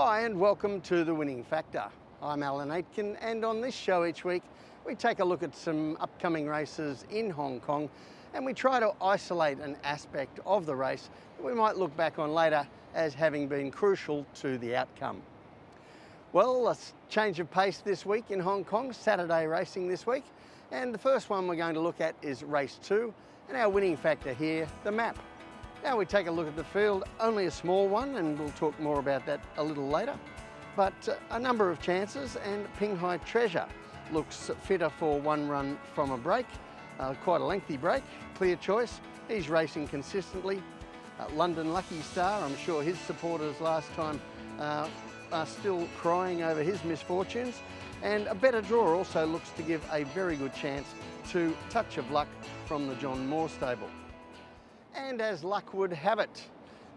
Hi and welcome to The Winning Factor. I'm Alan Aitken, and on this show each week we take a look at some upcoming races in Hong Kong and we try to isolate an aspect of the race that we might look back on later as having been crucial to the outcome. Well, a change of pace this week in Hong Kong, Saturday racing this week, and the first one we're going to look at is race 2 and our winning factor here, the map. Now we take a look at the field, only a small one, and we'll talk more about that a little later, but a number of chances, and Pinghai Treasure looks fitter for one run from a break, quite a lengthy break, clear choice. He's racing consistently. London Lucky Star, I'm sure his supporters last time are still crying over his misfortunes, and a better draw also looks to give a very good chance to Touch of Luck from the John Moore stable. And as luck would have it,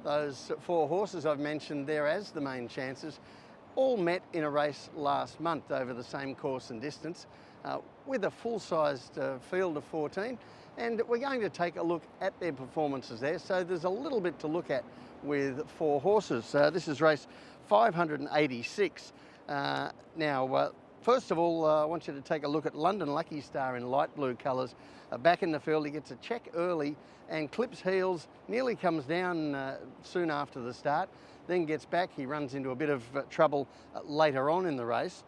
those 4 horses I've mentioned there as the main chances all met in a race last month over the same course and distance with a full-sized field of 14, and we're going to take a look at their performances there. So there's a little bit to look at with 4 horses. This is race 586. Now, first of all, I want you to take a look at London Lucky Star in light blue colours. Back in the field, he gets a check early and clips heels, nearly comes down soon after the start, then gets back. He runs into a bit of trouble later on in the race.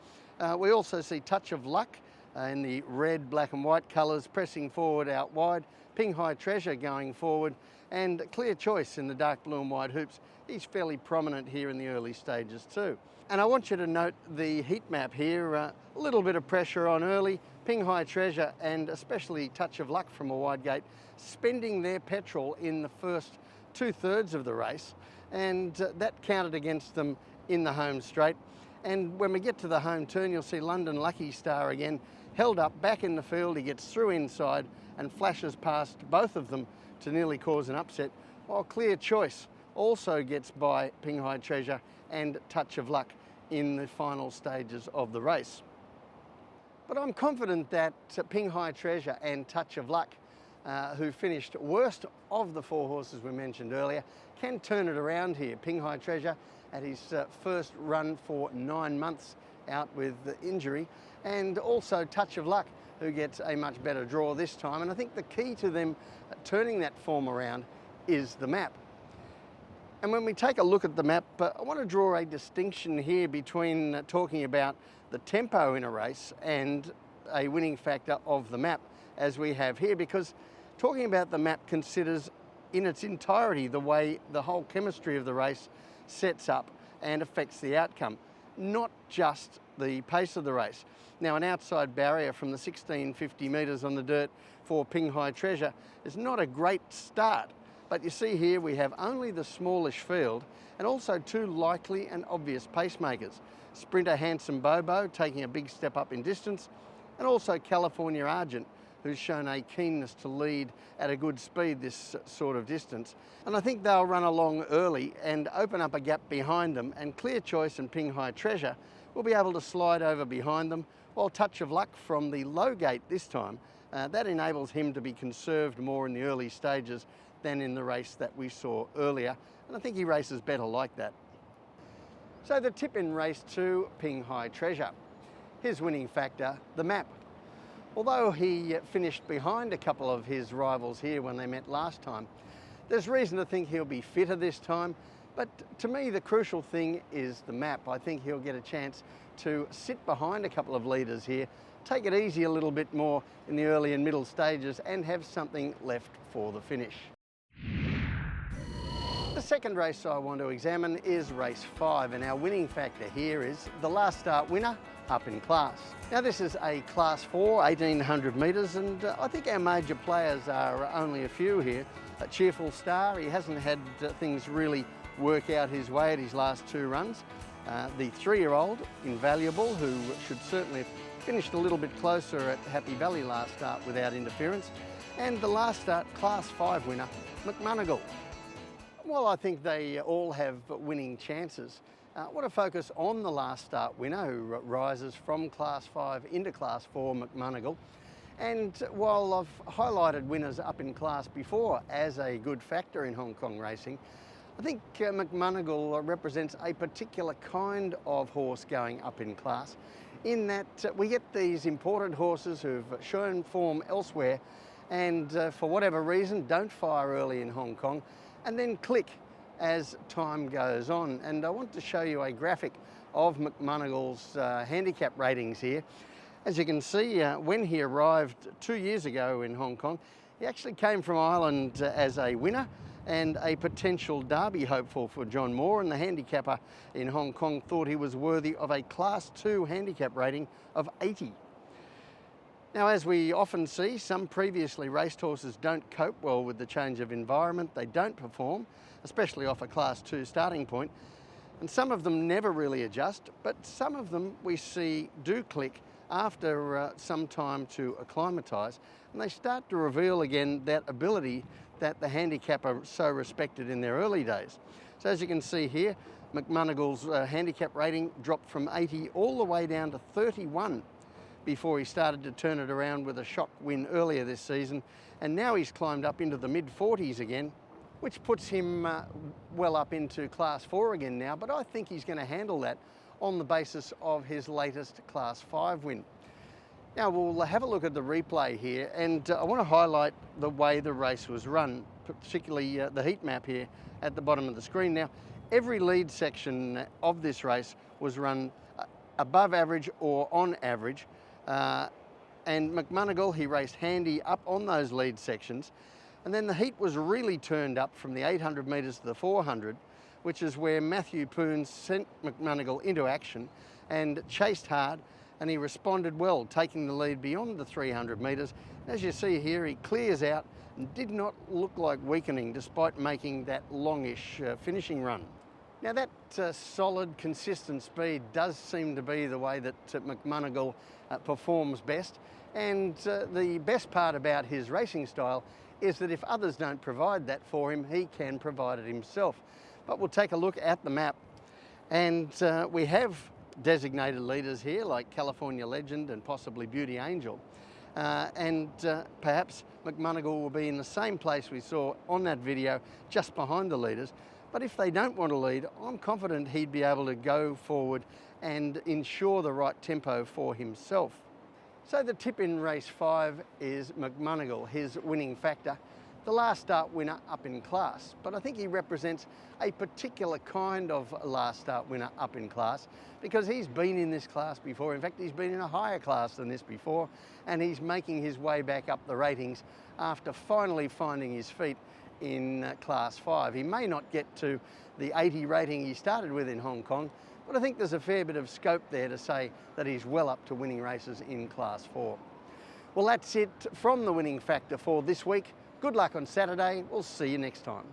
We also see Touch of Luck in the red, black and white colours pressing forward out wide, Pinghai Treasure going forward, and Clear Choice in the dark blue and white hoops. He's fairly prominent here in the early stages too. And I want you to note the heat map here, a little bit of pressure on early, Pinghai Treasure and especially Touch of Luck from a wide gate, spending their petrol in the first 2/3 of the race, and that counted against them in the home straight. And when we get to the home turn, you'll see London Lucky Star again, held up back in the field. He gets through inside and flashes past both of them to nearly cause an upset, while Clear Choice also gets by Pinghai Treasure and Touch of Luck in the final stages of the race. But I'm confident that Pinghai Treasure and Touch of Luck, who finished worst of the 4 horses we mentioned earlier, can turn it around here. Pinghai Treasure at his first run for 9 months out with injury, and also Touch of Luck, who gets a much better draw this time. And I think the key to them turning that form around is the map. And when we take a look at the map, I want to draw a distinction here between talking about the tempo in a race and a winning factor of the map as we have here, because talking about the map considers in its entirety the way the whole chemistry of the race sets up and affects the outcome, not just the pace of the race. Now, an outside barrier from the 1650 metres on the dirt for Pinghai Treasure is not a great start. But you see here we have only the smallish field and also 2 likely and obvious pacemakers. Sprinter Handsome Bobo taking a big step up in distance, and also California Argent, who's shown a keenness to lead at a good speed this sort of distance. And I think they'll run along early and open up a gap behind them, and Clear Choice and Pinghai Treasure will be able to slide over behind them, while Touch of Luck from the low gate this time, that enables him to be conserved more in the early stages than in the race that we saw earlier, and I think he races better like that. So the tip in race 2, Pinghai Treasure. His winning factor, the map. Although he finished behind a couple of his rivals here when they met last time, there's reason to think he'll be fitter this time, but to me the crucial thing is the map. I think he'll get a chance to sit behind a couple of leaders here, take it easy a little bit more in the early and middle stages, and have something left for the finish. The second race I want to examine is race 5, and our winning factor here is the last start winner, Up in Class. Now this is a Class 4, 1800 metres, and I think our major players are only a few here. A Cheerful Star, he hasn't had things really work out his way at his last 2 runs. The 3-year-old, Invaluable, who should certainly have finished a little bit closer at Happy Valley last start without interference. And the last start, Class 5 winner, Mcmahon. Well, I think they all have winning chances. I want to focus on the last start winner, who rises from Class 5 into Class 4, Mcmahon. And while I've highlighted winners up in class before as a good factor in Hong Kong racing, I think McMonagle represents a particular kind of horse going up in class, in that we get these imported horses who've shown form elsewhere and for whatever reason don't fire early in Hong Kong and then click as time goes on. And I want to show you a graphic of McMonagle's handicap ratings here. As you can see, when he arrived 2 years ago in Hong Kong, he actually came from Ireland as a winner and a potential Derby hopeful for John Moore, and the handicapper in Hong Kong thought he was worthy of a Class 2 handicap rating of 80. Now, as we often see, some previously raced horses don't cope well with the change of environment. They don't perform, especially off a Class 2 starting point, and some of them never really adjust, but some of them we see do click after some time to acclimatise, and they start to reveal again that ability that the handicapper so respected in their early days. So as you can see here, McMonagle's handicap rating dropped from 80 all the way down to 31 before he started to turn it around with a shock win earlier this season, and now he's climbed up into the mid-40s again, which puts him well up into Class 4 again now, but I think he's going to handle that on the basis of his latest Class 5 win. Now we'll have a look at the replay here, and I want to highlight the way the race was run, particularly the heat map here at the bottom of the screen. Now, every lead section of this race was run above average or on average, and McMonagle, he raced handy up on those lead sections, and then the heat was really turned up from the 800 metres to the 400, which is where Matthew Poons sent McMonagle into action and chased hard, and he responded well, taking the lead beyond the 300 metres. As you see here, he clears out and did not look like weakening despite making that longish finishing run. Now that solid, consistent speed does seem to be the way that McMonagle performs best, and the best part about his racing style is that if others don't provide that for him, he can provide it himself. But we'll take a look at the map, and we have designated leaders here like California Legend and possibly Beauty Angel, and perhaps McMonagle will be in the same place we saw on that video, just behind the leaders. But if they don't want to lead, I'm confident he'd be able to go forward and ensure the right tempo for himself. So the tip in race 5 is McMonagle, his winning factor, the last start winner up in class. But I think he represents a particular kind of last start winner up in class, because he's been in this class before. In fact, he's been in a higher class than this before, and he's making his way back up the ratings after finally finding his feet in Class 5. He may not get to the 80 rating he started with in Hong Kong, but I think there's a fair bit of scope there to say that he's well up to winning races in Class 4. Well, that's it from the winning factor for this week. Good luck on Saturday. We'll see you next time.